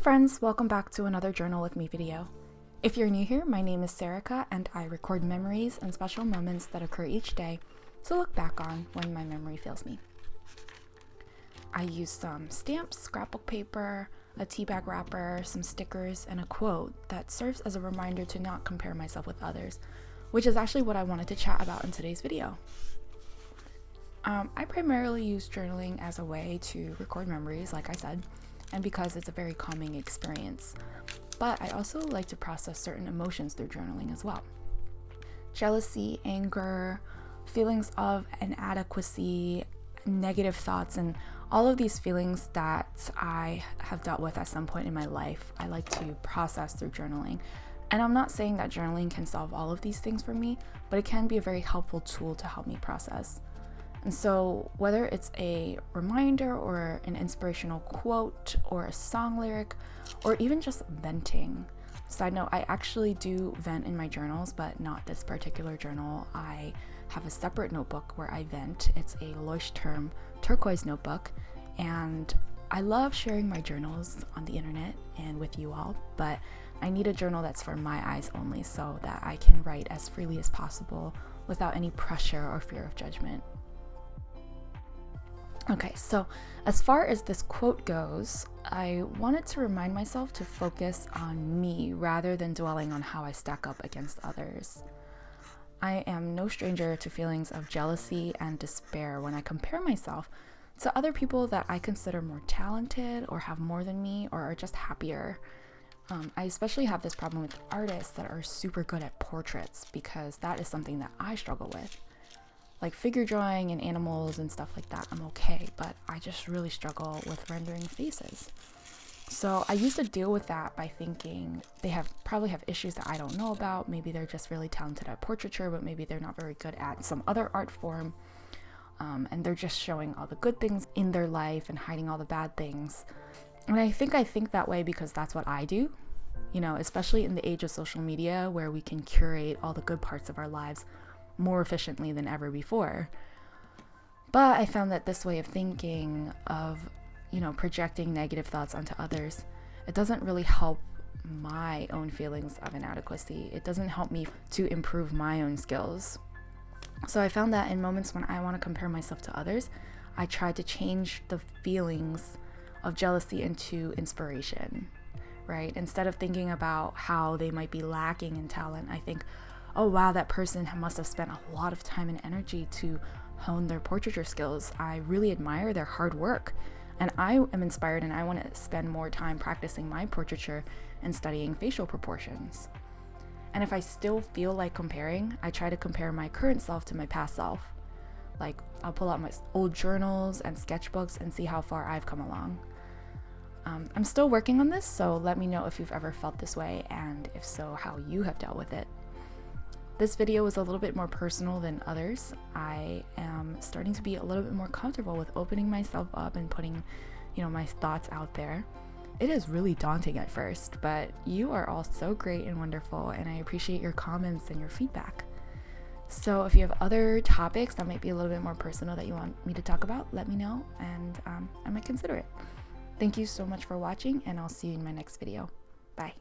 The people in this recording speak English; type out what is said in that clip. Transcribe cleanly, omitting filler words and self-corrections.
friends, welcome back to another Journal with Me video. If you're new here, my name is Sarika and I record memories and special moments that occur each day to look back on when my memory fails me. I use some stamps, scrapbook paper, a tea bag wrapper, some stickers, and a quote that serves as a reminder to not compare myself with others, which is actually what I wanted to chat about in today's video. I primarily use journaling as a way to record memories, like I said, and because it's a very calming experience. But I also like to process certain emotions through journaling as well. Jealousy, anger, feelings of inadequacy, negative thoughts, and all of these feelings that I have dealt with at some point in my life, I like to process through journaling. And I'm not saying that journaling can solve all of these things for me, but it can be a very helpful tool to help me process. And so whether it's a reminder or an inspirational quote or a song lyric or even just venting. Side note, I actually do vent in my journals, but not this particular journal. I have a separate notebook where I vent. It's a Leuchtturm turquoise notebook, and I love sharing my journals on the internet and with you all, but I need a journal that's for my eyes only so that I can write as freely as possible without any pressure or fear of judgment. Okay, so as far as this quote goes, I wanted to remind myself to focus on me rather than dwelling on how I stack up against others. I am no stranger to feelings of jealousy and despair when I compare myself to other people that I consider more talented or have more than me or are just happier. I especially have this problem with artists that are super good at portraits because that is something that I struggle with. Like figure drawing and animals and stuff like that, I'm okay, but I just really struggle with rendering faces. So I used to deal with that by thinking they probably have issues that I don't know about. Maybe they're just really talented at portraiture, but maybe they're not very good at some other art form. And they're just showing all the good things in their life and hiding all the bad things. And I think that way because that's what I do, especially in the age of social media where we can curate all the good parts of our lives more efficiently than ever before. But I found that this way of thinking of, projecting negative thoughts onto others, it doesn't really help my own feelings of inadequacy. It doesn't help me to improve my own skills. So I found that in moments when I want to compare myself to others, I try to change the feelings of jealousy into inspiration, right? Instead of thinking about how they might be lacking in talent, I think, oh wow, that person must have spent a lot of time and energy to hone their portraiture skills. I really admire their hard work. And I am inspired and I want to spend more time practicing my portraiture and studying facial proportions. And if I still feel like comparing, I try to compare my current self to my past self. Like I'll pull out my old journals and sketchbooks and see how far I've come along. I'm still working on this, so let me know if you've ever felt this way, and if so, how you have dealt with it. This video was a little bit more personal than others. I am starting to be a little bit more comfortable with opening myself up and putting, my thoughts out there. It is really daunting at first, but you are all so great and wonderful, and I appreciate your comments and your feedback. So if you have other topics that might be a little bit more personal that you want me to talk about, let me know, and I might consider it. Thank you so much for watching, and I'll see you in my next video. Bye.